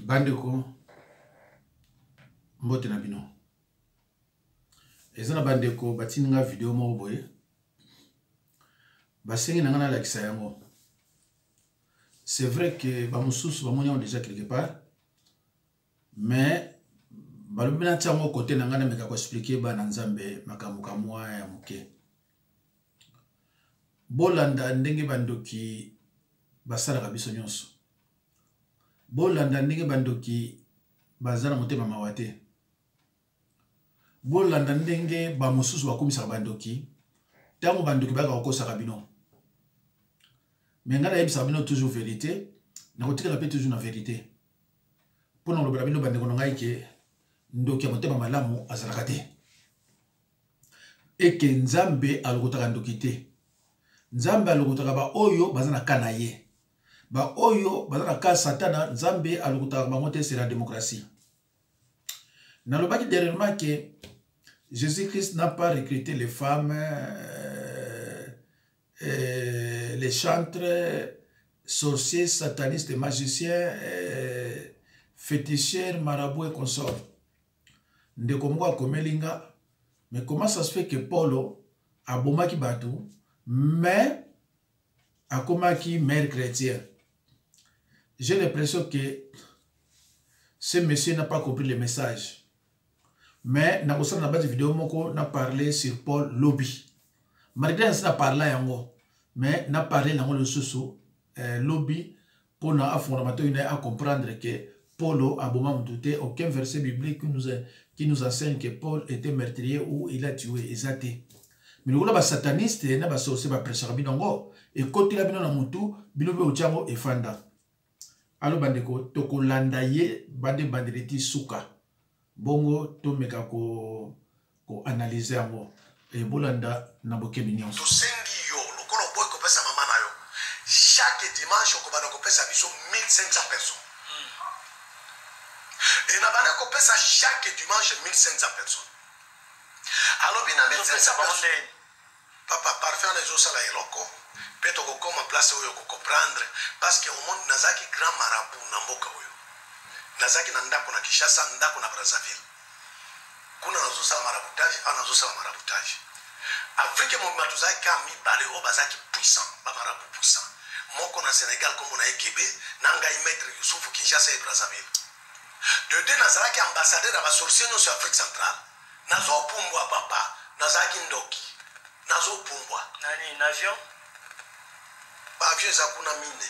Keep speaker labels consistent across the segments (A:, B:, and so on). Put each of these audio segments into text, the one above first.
A: Bandeko mbote na bino. Ezana bandeko batinga vidéo mo boye. Basengi na ngana la kisayango. C'est vrai que ba mususu ba monya déjà quelque part. Mais balobina tsango côté na ngana meka ko expliquer ba na Nzambe makambo kamwa ya muke. Bolanda ndenge bandoki basala kabiso nyonso. Bolanda ndenge bandoki bazana motema mawate. Bolanda ndenge ba mususu bakomisa bandoki tango bandoki baka kokosa bino. Mais ngana yebisa bino toujours vérité, na kotika la toujours na vérité. Pour na lobela bino bandeko ngai ke ndoki ya motema malamu azalaka te. Et que Nzambe alokotaka ndoki te. Nzambe alokotaka ba oyo bazana kana ye. Ba oyo bazana ka satana Nzambe alokotaka bango te, c'est la démocratie. Na lobaki dernièrement que Jésus-Christ n'a pas recruté les femmes, les chantres, sorciers, satanistes, magiciens, féticheurs, marabouts et consorts. Ndekomwa komelinga, mais comment ça se fait que Paulo a bomaki batou, mais a komaki mère chrétien? J'ai l'impression que ce monsieur n'a pas compris le message. Mais na kosa na base vidéo moko na parlé sur Paul Lobby. Malgré ça parlé yango, mais na parlé nango le soso Lobby pour na fondamentalement à comprendre que Paulo a bomba mutute aucun verset biblique qui nous enseigne que Paul était meurtrier ou il a tué exacté. Mais le ba sataniste na ba sorcier ba prêcher binongo et côté la bino na mutu bino be ochango e fanda. Alors bandeko tokolanda ye bande bandeleti suka. Bongo to meka ko analyser yango e bolanda na bokebi nyonso.
B: To sengi yo lokolo boy ko pesa mama na yo. Chaque dimanche ko bana ko pesa biso 1500 personnes. Et na bana ko pesa chaque dimanche 1500 personnes. Alors bina 1500 personnes. Papa parfait les autres sala eloko. Peto ko koma place oyo ko comprendre parce que au monde nazaki grand marabout na mboka oyo. Nazaki na ndako na Kishasa, ndako na Brazzaville. Kuna nazosala maraboutage, anazosala maraboutage. Afrique mo matuzaki kami bale o bazaki puissant, ba marabout puissant. Moko na Sénégal comme na Ekebe, nanga maître Youssouf Kinshasa et Brazzaville. De deux nazaki ambassadeur à ba sorcier no sur Afrique centrale. Nazo pumbwa papa, nazaki ndoki. Nazo pumbwa.
C: Nani avion?
B: Ba avion za kuna mine.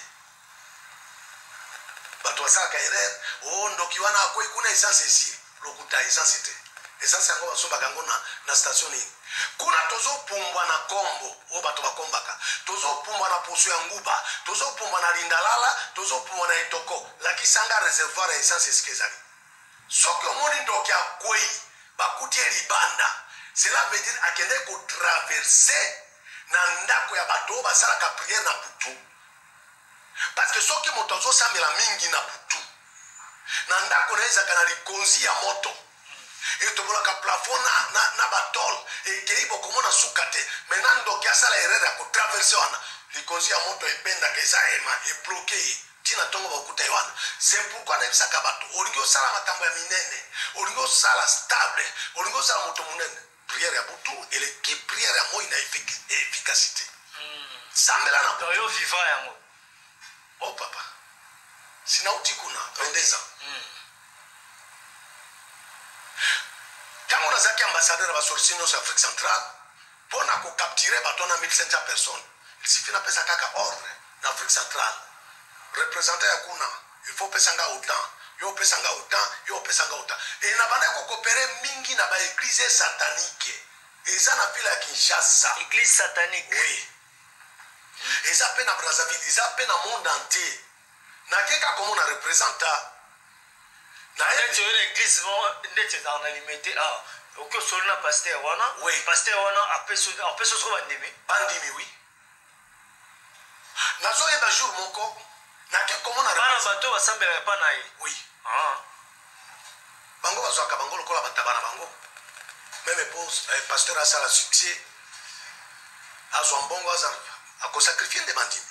B: Bato basaka erreur o ndoki wana ko ikuna essence ici lokuta essence te essence yango basomba kango na station ni kuna tozo pumbwa na kombo o bato bakombaka tozo pumbwa na poso ya nguba tozo pumbwa na lindalala tozo pumbwa na itoko la kisanga réservoir essence eskezali soki omoni ndoki akwei bakuti libanda cela veut dire akende ko traverser na ndako ya bato basalaka prière na butu. Parce que ceux qui m'ont entendu samela mingi na butu. Nanda koneza kana likonzi ya moto. Et to bola ka plafond na batol et keibo komona sukate. Maintenant donc ya sala erreur ko traverser wana. Likonzi ya moto ependa keza ema et bloqué. Tina tongo bakuta yoana. C'est pourquoi na bisaka bato. Olingo sala makambo ya minene. Olingo sala stable. Olingo sala moto munene. Prière ya butu et les prière ya moi na efficacité. Samela na butu.
C: Yo vivant ya moi.
B: Oh papa, sina utikuna pendeza. Quand on a zaki ambassadeur à sorcier dans l'Afrique centrale, pour na ko capturer batona 1500 personnes, il suffit na pesa kaka ordre en Afrique centrale. Représentant ya kuna, il faut pesanga autant, yo pesanga autant, yo pesanga autant. Et na bana ko coopérer mingi na ba église satanique. Et ça na pila Kinshasa.
C: Église satanique.
B: Oui. Ils appellent à Brazzaville, ils appellent à monde entier. Na keka comme on a représenté. Na
C: l'église ndete dans la limité ah aucun solna pasteur wana
B: oui
C: pasteur wana appelle so bandimi
B: bandimi oui. Na zo eba jour moko na ke comme on a
C: représenté. Bana bato basambela pa na ye.
B: Oui.
C: Ah.
B: Bango bazwaka bango lokola batabana bango. Même pasteur a ça la succès. Azwa mbongo azarva. À sacrifier des bandits.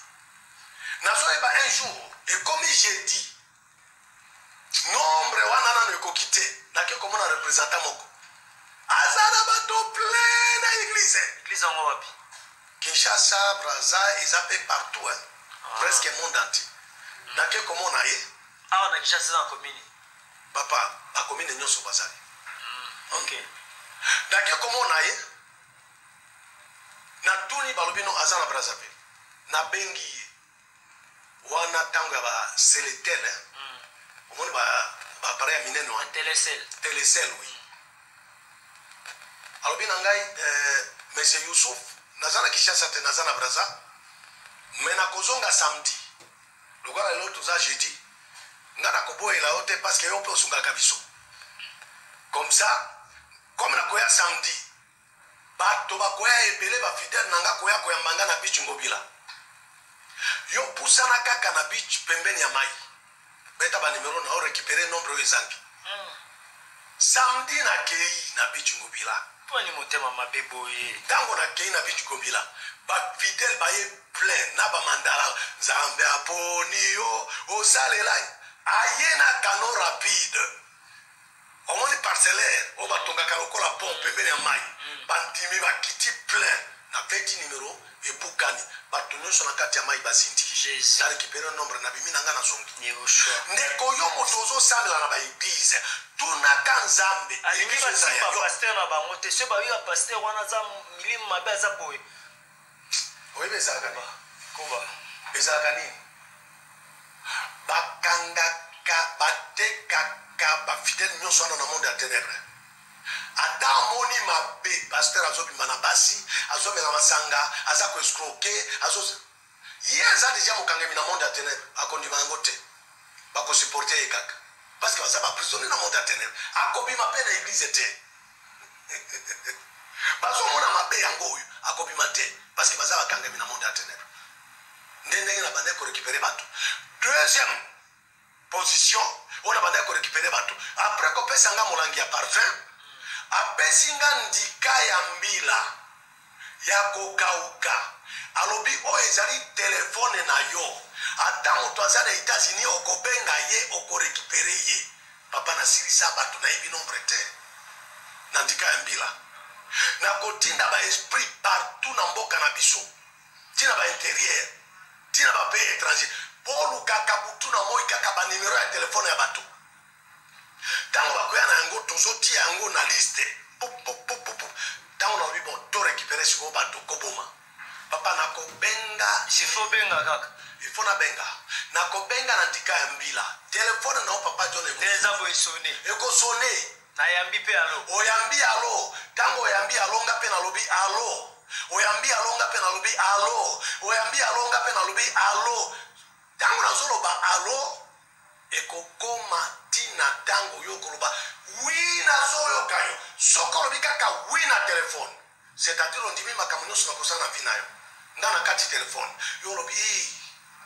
B: Un jour, et comme j'ai dit, représentant moko azana bato plein na église
C: yango wapi
B: Kinshasa Brazza eza pe partout hein. Presque monde entier nake komona ye
C: awa na Kinshasa na commune
B: papa bakomine nyonso bazali
C: ok
B: nake komona ye na tuni balobi no aza na Brazzaville nabengi ye wana ntango ya baseletele omoni baappareil ya minene wana telecel oui alobi na ngai monsieur Youssouf naza na Kinshasa te naza na Brazza me nakozonga samedi lokola lelo toza jeudi nga nakoboyela yo te parce que yo mpe osungaka biso comme ça comme nakoya samedi bato bakoya ebele bafidele na nga koya koyamba nga na bichi ngobila yo pusana kaka na bichi pembeni ya mai beta banimero na orécupere nombre oyo ezangi samedi nakei na bichi ngobila
C: poni motema mabe boye
B: ntango nakei na bichi ngobila bafidele baye plein na bamandala nzambe aponi yo osalela aye na kano rapide omoni parcellaire oyo batongaka lokola pont pembeni ya mai bandimi bakiti plein na peti nimero ebukani bato nyonso na kati ya mai bazindi na récupere nombre na bimi na nga na zongi ndeko yo moto ozosambela na baeglize tunaka nzambe
C: alingi basimba paster na bango te so bayoka paster wana aza milimo mabe aza boye
B: oyebi ezalaka nini
C: koba
B: ezalaka nini bakangaka batekaka bafidele nyonso wana na monde ya ténèbre ata amoni mabe paster azobima na basi azomela masanga aza koescroke ye aza deja mokangami na monde ya ténèbre akondima yango te bakosupporte ye kaka parce que baza baprisonnier na monde ya ténèbre akobima mpe na église te bazomona mabe yango oyo akobima te parce que baza bakangami na monde ya ténèbre nde ndenge na bande korécupere bato deuxième position oyo na bande korécupere bato après kopesa nga molangi ya parfum apesi nga ndika ya mbila ya kokauka alobi oyo ezali telefone na yo ata moto aza na États-Unis okobenga ye okorécupere ye papa nasilisa bato nayebi nombre te na ndika ya mbila nakotinda baesprit partout na mboka na biso ntina baintérieur ntina bapays étranger polukaka butu na moi kaka banimero ya telefone ya bato ntango bakoya na yango tozotia yango na liste ntango nalobi bon to récupere sikoyo bato koboma papa nakobenga
C: benga kaka
B: ifo nabenga nakobenga na ndika ya mbila telefone nao papa John
C: eza boyesone
B: ekosone
C: nayambi mpe alo
B: oyambi alo ntango oyambi alo nga mpe nalobi alo oyambi alo nga mpe nalobi alo oyambi alo nga mpe nalobi alo ntango nazoloba alo ekokoma tina ntango yo koloba wi nazoyoka yo soki olobi kaka wi na telefone c'est-à-dire ondimi makambo nyonso nakosala na vi na yo nga na kati telefone yo olobi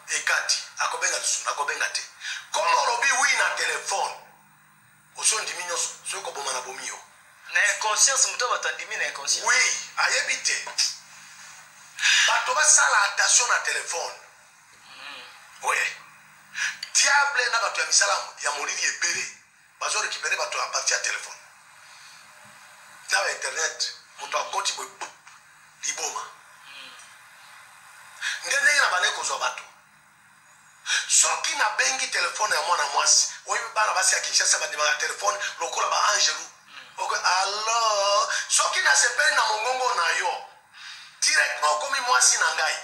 B: ekati akobenga lisusu nakobenga te komo olobi wi na telefone oso ndimi nyonso soki koboma na bomi yo
C: na inconscience moto bato andimi na inconscience
B: oui ayebi te bato basala attention na telefone oye diable na bato ya misala ya molili ebele bazorécupere bato a partir ya telefone na ba internet moto akoti boye liboma nde ndenge na bane kozwa bato soki nabengi telefone ya mwana mwasi oyebi bana basi ya Kinshasa bandimaka telefone lokola baangelu alors soki nasepeli na mongongo na yo directement okomi mwasi na ngai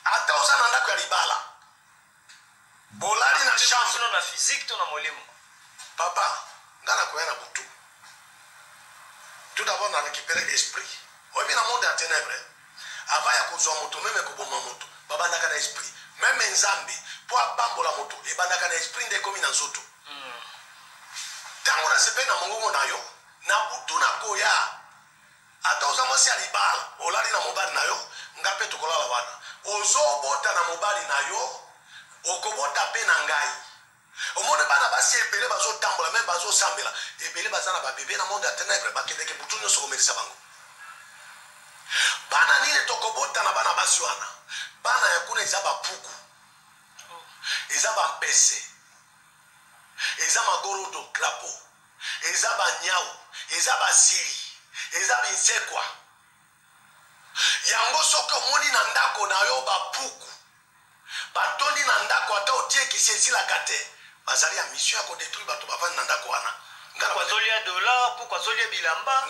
B: ata oza na ndako ya libala bolali na chambre
C: na physique to na molimo
B: papa nga nakoya na butu tout d'abord na récupérer esprit oyebi na monde ya ténèbre ava ya kozwa moto meme koboma moto babandaka na esprit meme nzambe mpo abambola moto ebandaka na esprit nde ekomi na nzoto ntango nasepeli na mongongo na yo na butu nakoya ata oza mwasi ya libala olali na mobali na yo nga mpe tokolala wana ozobota na mobali na yo okobota mpe na ngai omoni bana basi ebele bazotambola meme bazosambela ebele baza na babebe na monde ya ténèbre bakendeke butu nyonso komelisa bango bana nini tokobota na bana basi wana bana ya kuna eza bapuku eza bampese eza magorodo klapo eza banyau, eza basili, eza binsekwa. Yango soki omoni na ndako na yo bapuku batondi na ndako ata otie kisi esilaka te bazali ya mission ya kodétruire bato bavandi na ndako wana
C: kwazolia dola po kwazolia bilamba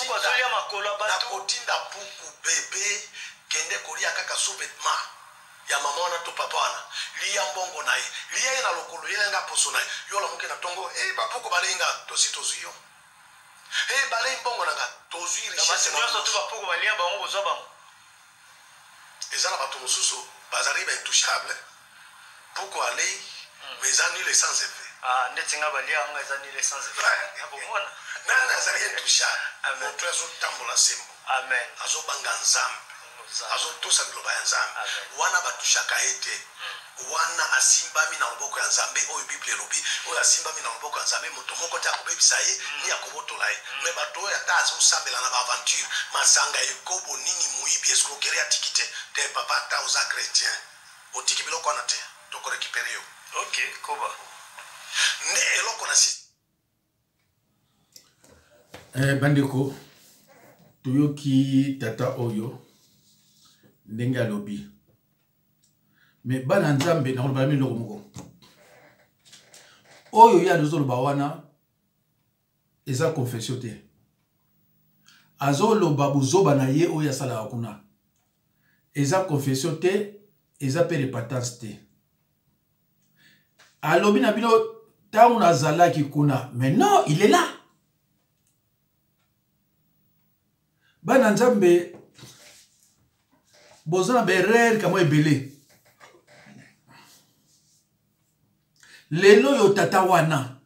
C: kwazolia makolo bato
B: nakotinda puku bebe kende kolia kaka sous-vêtement ya mama wana to papa wana liya mbongo na ye liya ye na lokolo yelenga poso na ye yola moke na tongo bapuku balenga tosi tozwi yo balei mbongo nanga tozwi richesse
C: nyonso to bapuku balia bango bozwa bango
B: eza na bato mosusu bazali baintouchable puku alei mais eza nul sans effet
C: ndeti nga balia yango eza nul sans effet yakomona
B: nani azali intouchable moto azotambola sembo
C: amen
B: azobanga nzambe azotosa biloba ya nzambe wana batushaka ete wana asimbami na loboko ya nzambe oyo bible elobi oyo asimbami na loboko ya nzambe moto moko te akobebisa ye ni akobotola ye me bato oyo ata azosambela na baaventure masanga ekobo nini moyibi escroquerie atiki te papa ata oza chrétien otiki biloko wana te tokorekipere yo
C: ok koba
B: nde eloko na si
A: bandeko toyoki tata oyo ndenge alobi me bana nzambe na koloba miloko moko oyo ya azoloba wana eza confession te azoloba buzoba na ye oyo asalaka kuna eza confession te eza pe repentance te alobi na bino ntango nazalaki kuna mais non il est là bana nzambe boza na berere kamwa ebele lelo yo tata wana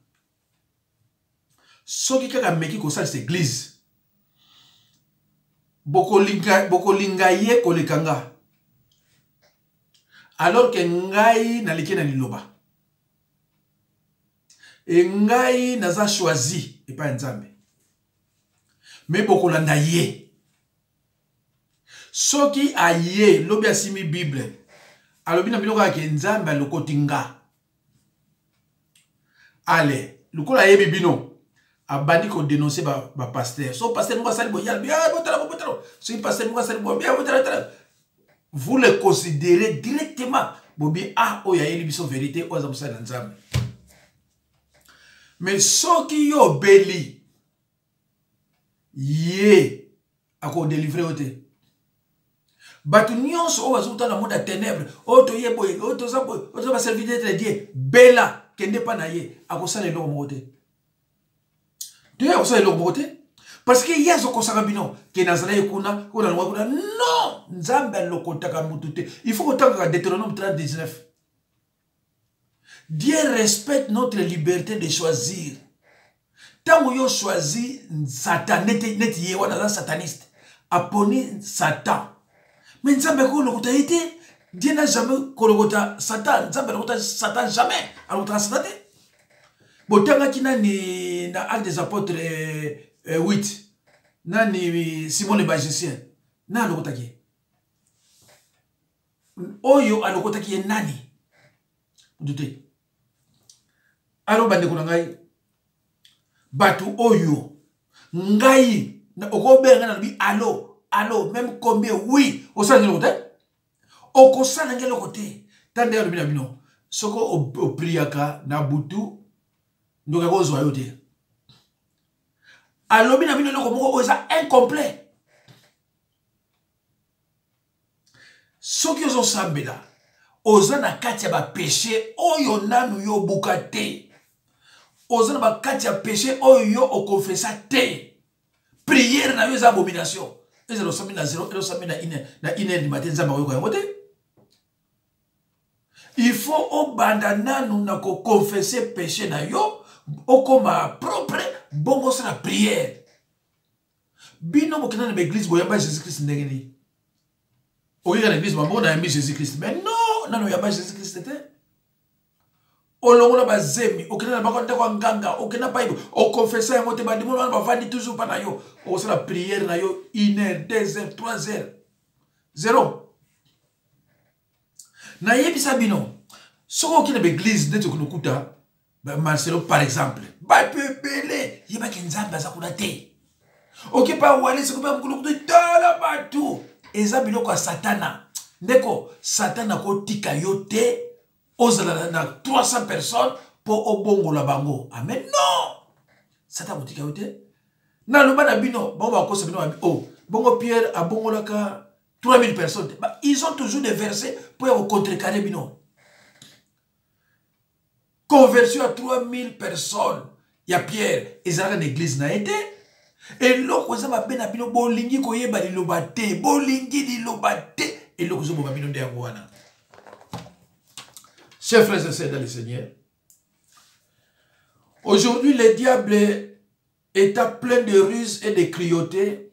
A: soki kaka meki kosalisa église bokolinga ye koleka nga alors que ngai naleki na liloba e ngai naza choisi epai ya nzambe me bokolanda ye soki aye lobi asimi bible alobi na bino kaka ke nzambe alokoti nga ale lokola ayebi bino abandi kodénonce bapaster so paster moko asali boye alobi botala soki paster moko asali boye botala vous le considérez directement bobi oyo ayeli biso vérité oyo aza mosali na nzambe mais soki yo obeli ye akodélivre yo te bato nyonso oyo bazouta na monde ya ténèbre oyo toye boye oyo toza baserviteur de Dieu bela kende pa na ye akosala eloko moko te toye akosala eloko moko te parce que ye azokosaka bino ke nazala ye kuna non nzambe alokotaka mutu te il faut kotangaka Deutéronome 30:19 Dieu respecte notre liberté de choisir ntango yo choisi Satan neti ye wana aza sataniste aponi Satan mais nzambe kolokota ye te Dieu n'a jamais kolokota Satan nzambe alokota Satan jamais alokota Satan te botangaki nani na Actes des Apôtres 8 nani Simon le magicien na alokotaki oyo alokotaki ye nani ndute alo bandeko na ngai batu oyo ngai na okobenga na bi allo même combien oui osala ngelo te okosala ngelo te tande yo bina bino soko opriaka na butu ndoka kozwa yo te allo bina bino loko moko oza incomplet soki ozo sambela oza na kati ya ba péché oyo nanu yo buka te oza na ba kati ya péché oyo yo okonfesa te prière na yo eza abomination eza losambi na 0 losambi na 1h du matin nzamba oyo yango te il faut obanda nanu na ko confesser péché na yo okoma propre bongo sa na prière bino mokina na église boyamba Jésus Christ ndenge ni oyo na église mambo na yambi Jésus Christ mais non nanu yamba Jésus Christ te olongola bazemi okina na bakonte kwa nganga okina bible o confesser yango te bandimo na bavandi toujours pa na yo o sala prière na yo 1h 2h 3h 0 na yebisa bino soko okina ba église neti okunokuta Marcelo par exemple bapepele yebaki nzambe aza kuna te oke pa wale sekopa mkulukutu tala batu eza biloko ya satana ndeko satana kotika yo te ozala na 300 personnes po obongola bango amen non satana kotika yo te na loba na bino bango bakosa bino oh bongo Pierre abongolaka 3000 personnes ils ont toujours des versets pour y contrecarrer bino. Conversion à 3000 personnes. Il y a Pierre. Ils ont une église na été. Et l'autre, ils ont ben abino bolingi koye ba lilobate. Bolingi lilobate. Et l'autre, ils ont babino de angwana. Chers frères et sœurs dans le Seigneur, aujourd'hui, le diable état plein de ruses et de cruauté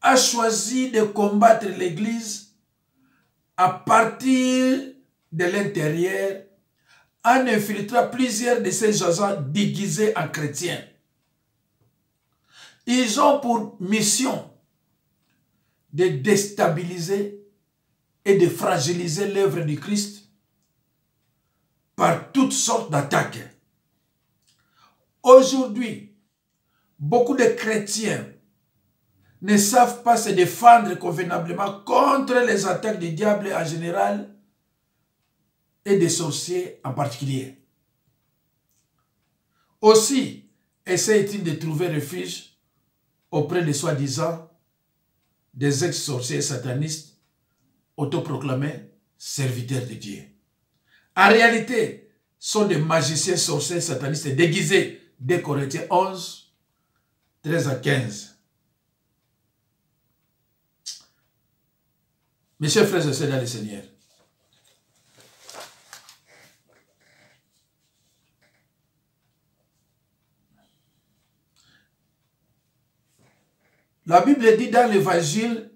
A: a choisi de combattre l'église à partir de l'intérieur en infiltrant plusieurs de ces agents déguisés en chrétiens. Ils ont pour mission de déstabiliser et de fragiliser l'œuvre du Christ par toutes sortes d'attaques. Aujourd'hui, beaucoup de chrétiens ne savent pas se défendre convenablement contre les attaques du diable en général et des sorciers en particulier. Aussi, essaie-t-il de trouver refuge auprès des soi-disant des ex-sorciers satanistes autoproclamés serviteurs de Dieu. En réalité, sont des magiciens sorciers satanistes déguisés. 2 Corinthiens 11, 13 à 15. Mes chers frères et sœurs dans le Seigneur, la Bible dit dans l'évangile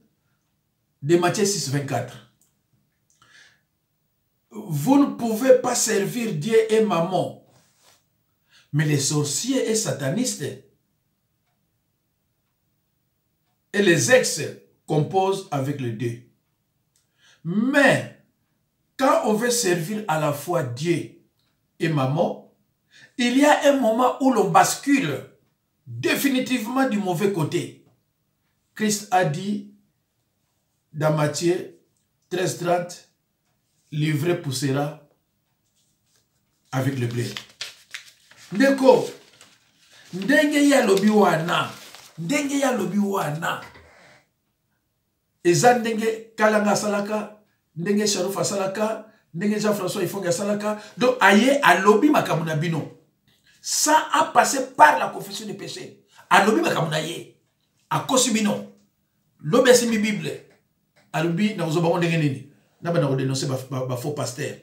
A: de Matthieu 6, 24, vous ne pouvez pas servir Dieu et Mammon, mais les sorciers et satanistes et les ex composent avec les deux. Mais quand on veut servir à la fois Dieu et Mammon, il y a un moment où l'on bascule définitivement du mauvais côté. Christ a dit dans Matthieu 13:30, l'ivraie poussera avec le blé. Ndeko, ndenge ya lobi wana, ndenge ya lobi wana. Eza ndenge Kalanga salaka, ndenge Sharufa salaka, ndenge Jean-François Ifonga salaka. Donc aye alobi makamuna bino. Ça a passé par la confession des péchés. Alobi makamuna ye. Akosi bino. L'obesi mi Bible. Alobi na uzobango ndenge nini. Naba na dénoncer ba faux pasteur.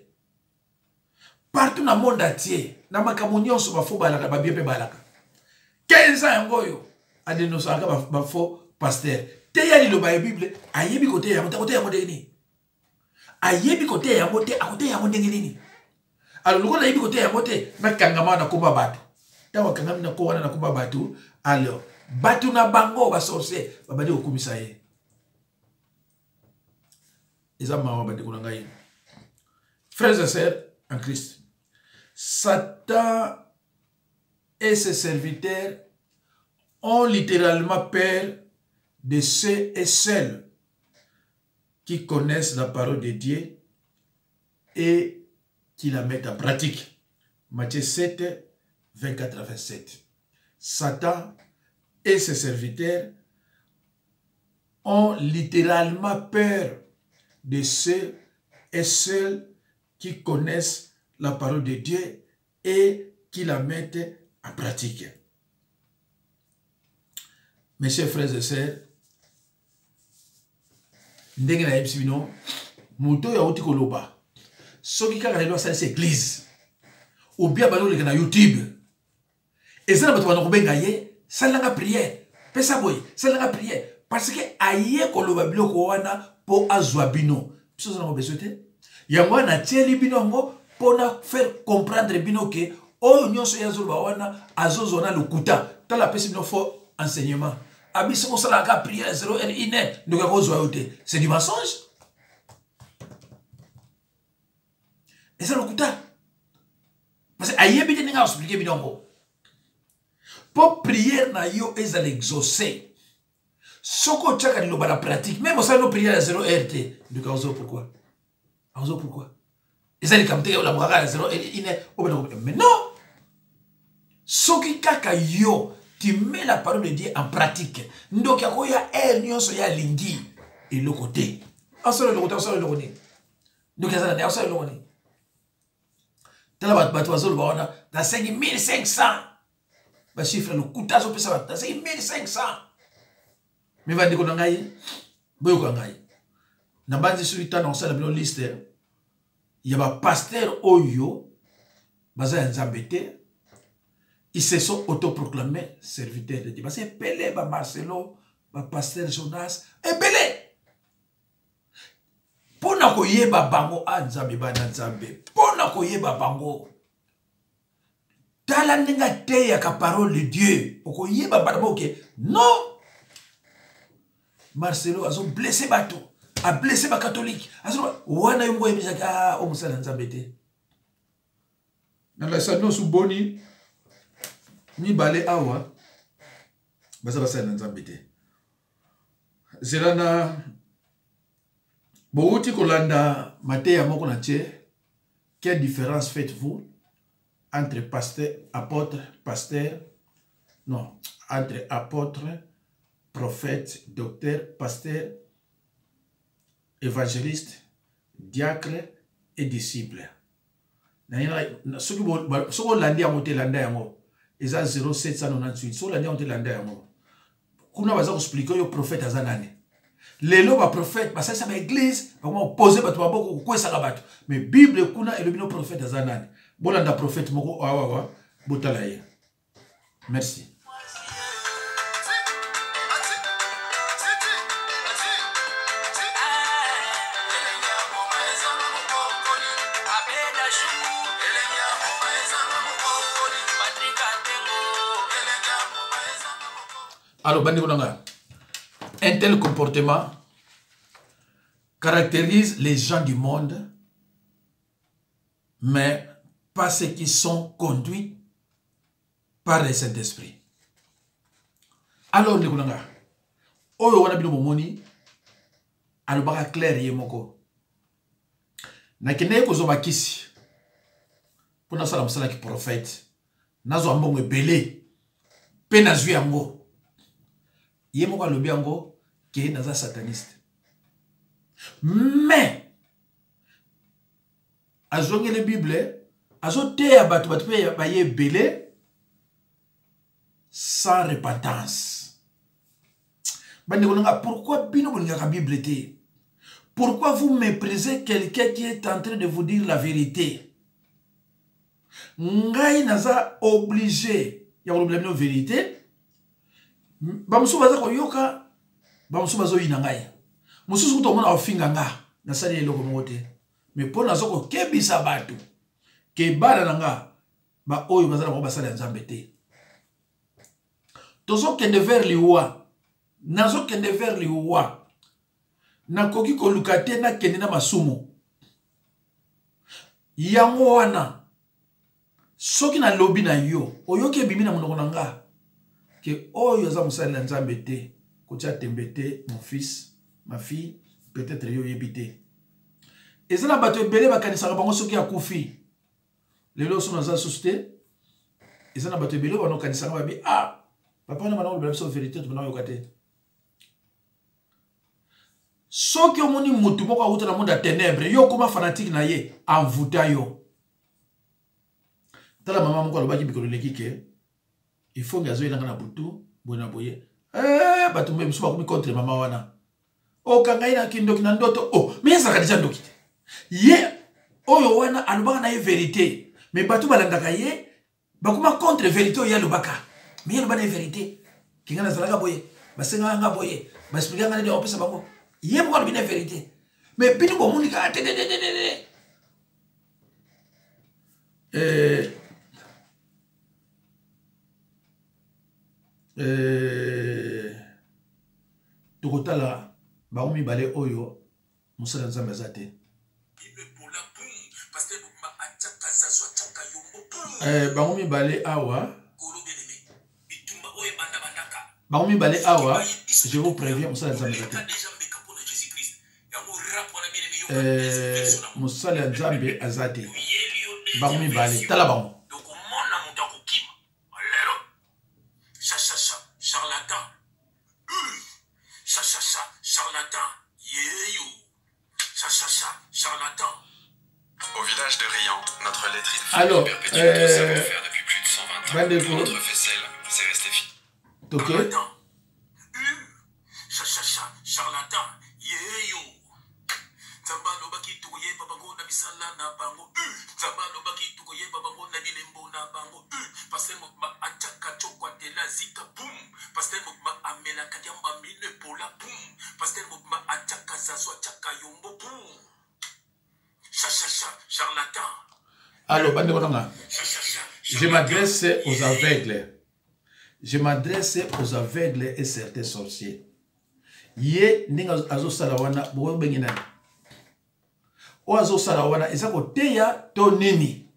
A: Partout dans le monde entier, na makamunyon so ba faux balaka ba bien pe balaka. 15 ans ngoyo a dénoncer ba faux pasteur. Te ya liloba ya Bible ayebi kote ya kote ya ndenge. Ayebi kote ya mote akote ya ndenge nini. Alors lokola ayebi kote ya mote na kangama na komba batu. Tawa kangama na ko wana na komba batu. Alors batu na bango ba sorcier ba badi okumisa ye. Frères et sœurs en Christ, Satan et ses serviteurs ont littéralement peur de ceux et celles qui connaissent la parole de Dieu et qui la mettent en pratique. Matthieu 7, 24 à 27. Satan et ses serviteurs ont littéralement peur de ceux et celles qui connaissent la parole de Dieu et qui la mettent en pratique. Mes chers frères et sœurs, ndenge na yebisi bino moto ya uti koloba soki kaka lelo asalisi église ou bien baloleka na YouTube eza na bato bana kobenga ye salanga prière pesa boye salanga prière parce que aye koloba biloko wana po azwa bino biso na besoin te yango na tieli bino ngo pona faire comprendre bino que oyo nyonso ya zoloba wana azozona lokuta tala pesi bino faux enseignement abiso ko salanga prière 0 1 donc ko zwa yote c'est du mensonge et ça lokuta parce que ayebite ninga expliquer binongo pour prière na yo ezal exaucer soko tchaka liloba la pratique même ça no prière à 0 RT de cause pourquoi ezali kamte yo la braga à 0 mais non soki kaka yo tu mets la parole de Dieu en pratique donc yakoya nyonso ya lingi et le côté asolo le côté donc ça na asolo le côté tala bato bazolo baona na 5500 ba chiffre le kutazo pesa bato na 5500 mais va ndiko ngai boyo ko ngai na banzi sur tana on sala bino liste ya ba pasteur oyo baza nzambete ils se sont autoproclamés serviteurs de Dieu parce que Pelé ba Marcelo ba pasteur Jonas et Pelé pona koyeba bango a nzambe bana nzambe pona koyeba bango tala ninga te ya ka parole de Dieu okoyeba bana boke non Marcelo azo blessé bato a blessé ba catholique azo wana yongo yebisaka o musala nzambe te na la sano su boni ni balé awa basa basala nzambe te zelana Bouti kolanda Matéa moko na tche, quelle différence faites-vous entre pasteur, apôtre, pasteur, non, entre apôtre, prophète, docteur, pasteur, évangéliste, diacre et disciple. Ce que landi a monté landa yango, eza 0798, so landi a monté landa yango. Kuna baza expliquer yo prophète azanane. Les lois prophètes, parce que ça l'église, comment poser bato baboko quoi ça bato. Mais Bible kuna et le bino prophète azanane. Bolanda prophète moko awa botalaye. Merci. Alors bandi konanga. Un tel comportement caractérise les gens du monde, mais pas ceux qui sont conduits par le Saint-Esprit. Alors, les gens, oyo wana bino bomoni, alobaka clair ye moko. Na kende ko zoba kisi. Pona sala msala ki prophète. Nazo ambongo ebele. Pe na zwi yango. Ye moko alobi yango qui est dans un sataniste. Mais, à zonge la Bible, à zote à batu baye belé, sans repentance. Pourquoi bino la Bible te? Pourquoi vous méprisez quelqu'un qui est en train de vous dire la vérité? Ngai naza obligé, ya la vérité. Bamusu baza koyoka bamusu bazo inangai mususu to mona ofinga nga na sali eloko mote mais pona zoko kebisa batu ke bana nanga ba oyo bazala ko basala nzambe te tozo kende vers liwa nazo kende vers liwa na koki ko lukate na kende na masumu yango wana soki na lobi na yo oyoke bimi na monoko nanga ke oyo za musala nzambe te. Tembete, mon fils, ma fille, peut-être yo yebite. Et ça na bato belé bakanisa bango soki ya kufi. Lelo so na za société. Et ça na bato belé bano kanisa ba bi ah papa na bana le vérité to na yo kate. Soki omoni mutu moko awuta na monde ya ténèbres yo koma fanatique na ye envoûta yo. Tala maman moko alobaki bikolo lekike. Il faut gazo ilanga na butu bona boye. Batu mbe msuba kumi contre mama wana. O kangai na kindoki na ndoto. Oh, mais ça kadija ndoki. Ye oyo wana alobaka na ye vérité. Mais batu balandaka ye bakuma contre vérité ya lobaka. Mais ye lobana ye vérité. Kinga na zalaka boye. Basenga nga boye. Basplika nga de opesa bango. Ye mo lobina vérité. Mais binu bo munika Tokotala baomi bale oyo musala nzambe azate. Bible pour la boum parce que ma ataka zazo Bangomi balé awa. Bangomi balé awa. Je vous préviens, Moussa Nzambe. Moussa Nzambe azate. Bangomi balé. Talabango.
B: Charlatan. Charlatan. Charlatan. Au village de Riant, notre laiterie
A: alors,
B: perpétuelle de savoir-faire depuis plus de 120 ans. Notre faisselle, c'est resté fini.
A: Ok.
B: Charlatan. Zambalo baki tukoye babango na bisala na bango. Zambalo baki tukoye babango na bilembo na bango. Pasteur Mokma ataka chokwa de la zika boum. Pasteur Mokma amela kadiamba mine pola boum. Pasteur Mokma ataka zazo ataka yombo boum. Charlatan.
A: Alors, bande konanga. Je m'adresse aux aveugles. Je m'adresse aux aveugles et certains sorciers. Ye ninga azo salawana bo bengina. O azo salawana ezako teya to nini.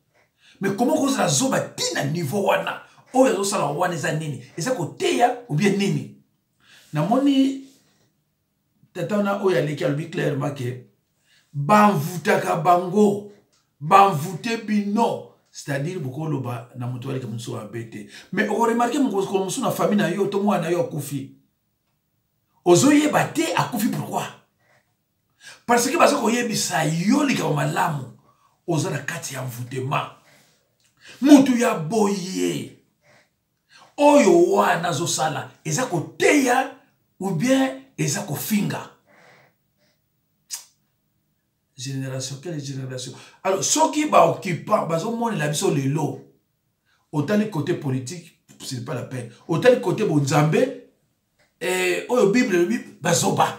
A: Mais comment vous la zoba tina niveau wana? O azo salawana eza nini? Ezako teya ou bien nini? Na moni tatana o ya leki albi clairement que banvutaka bango, banvute bino. C'est-à-dire beaucoup loba na mutu wale kamuso abete. Mais on remarque mon musu na famille na yo to mwa na yo akufi. Ozoye bate akufi pourquoi? Parce que bazo koyebisa yo lika malamu oza na kati ya mvutema. Mutu ya boye. Oyo wana zo sala eza koteya ou bien eza kofinga. Génération, quelle génération? Alors, ceux qui ba occupant, bazo moni la biso lelo. Autant le côté politique, c'est pas la peine. Autant le côté bonzambe, et au Bible, bazoba.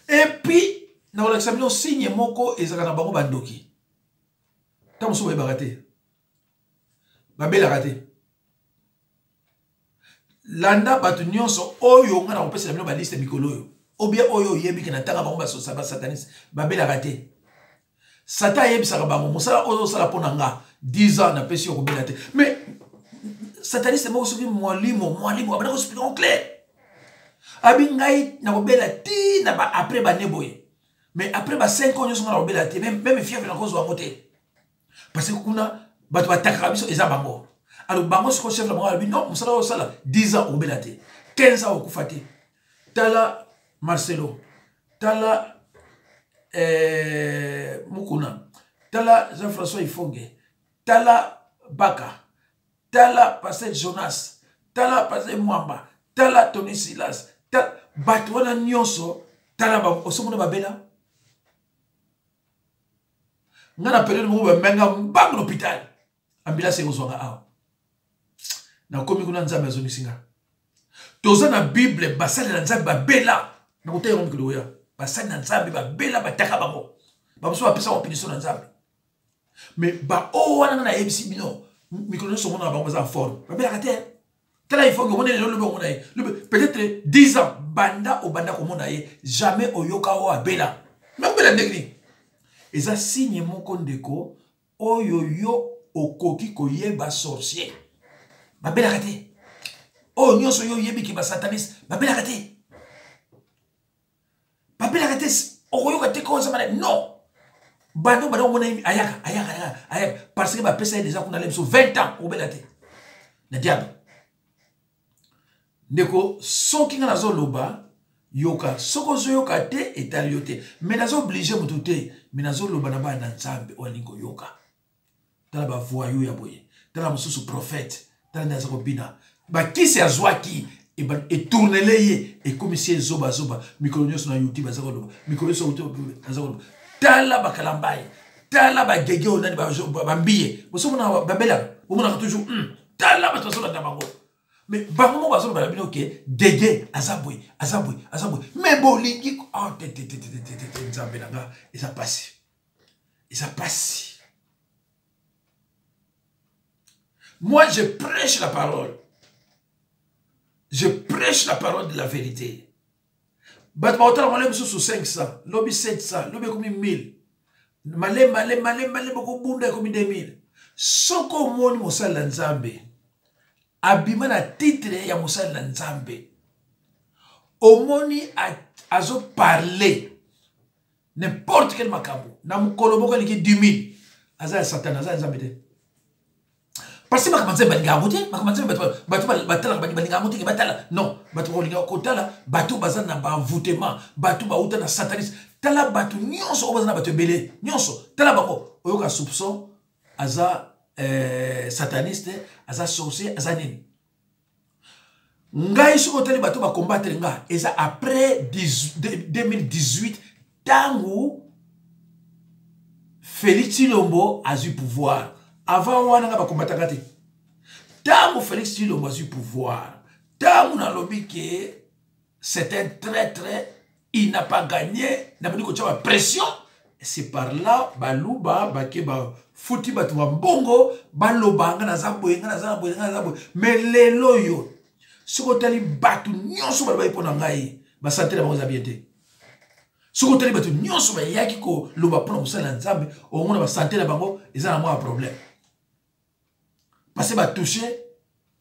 A: Et puis, dans l'examen, signe moko et zakana bango bandoki. Tant que vous avez babel raté. Landa batu nyonso oyo nga na opesa la ba liste mikolo. Ou bien oyo yebi ke na tanga bango ba sataniste babel raté. Satan yebi sa bango musala oyo sala ponanga 10 ans na pesi ko belate. Mais sataniste mo soki mwalimu abana ko expliquer en clair. Abi ngai na ko belati na ba après ba neboye. Mais après ba 5 ans nyonso na ko belati même fièvre na ko zo amote. Parce que kuna batu bataka biso eza bango. Alors bango soko chef la bango abi non musala o sala 10 ans ko belate. 15 ans ko fate. Tala Marcelo, tala Mukuna, tala Jean-François Ifongue, tala Baka, tala Pasteur Jonas, tala Pasteur Mwamba, tala Tony Silas, tala Batwana Nyonso, tala Osomona Babela. Ngana période mo ba menga mbang l'hôpital. Ambulance ezonga awa. Na komi kuna nzambe azoni singa. Toza na Bible basali na nzambe babela. Na kote yon kidoya. Basali na nzambe babela bataka bango. Bamuso bapesa opinion na nzambe. Mais ba o wana na ebisi bino. Mikolo so mona bango za forme. Babela kate. Tala il faut que on ait le bon peut-être 10 ans banda au banda comme on a jamais au yoka o abela. Même bela negri. Eza signe moko ndeko oyo yo okoki koyeba sorcier. Babela kate. Oh, nyonso yo yebi ki ba sataniste. Babela kate. Babela kate. Oyo kate ko zamana non. Bando mona ayaka. Parce que ba pesa déjà qu'on a les 20 ans au belate. Na diable. Ndeko soki nga nazo loba yoka soko zo yoka te etaliote. Mais nazo obligé mututé. Mais nazo loba na ba na nzambe olingo yoka. Tala ba voyou ya boye. Tala mususu prophète. Tala nazo kobina. Ba kisi azwaki et tournele ye et comme si zoba mikolo so na YouTube azako mikolo so azako tala bakalambai tala ba gege onani ba mbiye boso mona babela bomona toujours tala ba toso na bango mais bango mo bazo ba bino ke gege azaboy mais bolingi oh te nzambelanga et ça passe moi je prêche la parole. Je prêche la parole de la vérité. Batma otala mwale msou 500, lobi 700, lobi koumi 1000. Malé, beaucoup bunda comme 2000. Soko moni mosala nzambe. Abima na titre ya mosala nzambe. Omoni azo parler. N'importe quel makambo. Na mukolo moko liki 10 000. Aza Satan, aza nzambe. Parce que makambo balinga ngote, makambo batu batala balinga ngote ke batala. Non, batu balinga kotala, batu bazana ba voûtement, batu ba uta na sataniste. Tala batu nyonso obazana batu belé, nyonso. Tala bango oyoka soupçon aza sataniste, aza sorcier, aza nini. Ngai soko tali batu ba combattre nga, eza après 2018 tangu Félix Tshilombo a eu pouvoir. Avant wana nga ba combattre ngate. Tangu Félix Tshilombo a eu pouvoir. Tangu na lobby que c'est un traître, il n'a pas gagné, n'a pas dit que tu as pression. C'est par là baluba bakeba futi batu wa mbongo baloba nga na zaboye nga na zaboye nga na zaboye. Mais lelo yo soko tali batu nyonso ba ipona ngai ba santé ba ozabiete. Soko tali batu nyonso ba yaki ko loba pona musala nzambe o mona ba santé na bango eza na moi problème. Parce que ba toucher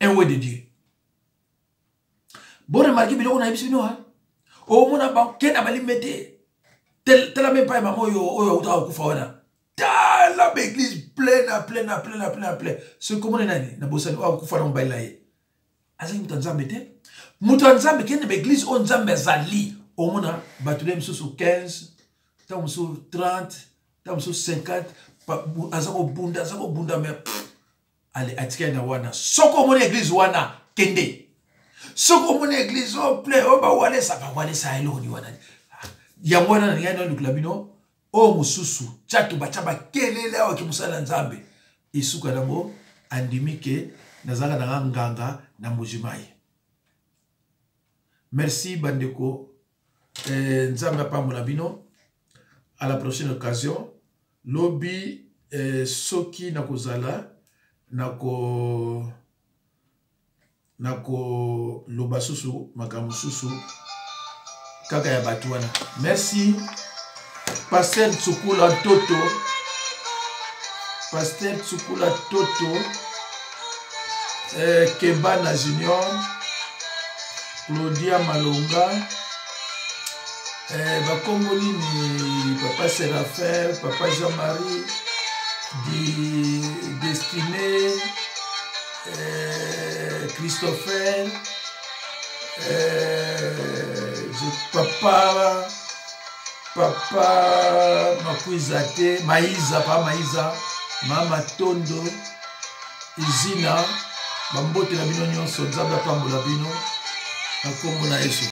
A: un ouais de Dieu. Bon remarquer biloko na yebisi bino ha. O mona ba kena bali mete. Tela même pas maman yo uta kufa wana. Tala l'église pleine. Ce comment on nani na bosani wa kufa na mbaila ye. Aza mutanzambe te. Mutanzambe kene l'église on nzambe zali. O mona batule msusu 15, ta msusu 30, ta msusu 50, azako bunda me. Allez, atika na wana. Soko mona église wana kende. Soko mona église o ple o ba wale sa elo ni wana. Yamwana na ngana luklabino o mususu chatu bachaba kelele awa ki musala nzambe isuka nango andimike nazaka na nganga na mujimai. Merci bandeko nzambe pambola bino. À la prochaine occasion lobi soki nakozala nako loba susu makamu susu kaka ya batuana. Merci Pasteur Tsukula Toto, Pasteur Tsukula Toto, Kebana Junior, Claudia Malonga, Bakongoli ni Papa Séraphin, Papa Jean-Marie, Destiné, Christopher, Papa Makuizate, Maïza, pas Maïza, Mama Tondo, Izina, Bambote la bino nyonso, Nzambe pambola bino, na kombo na Yesu.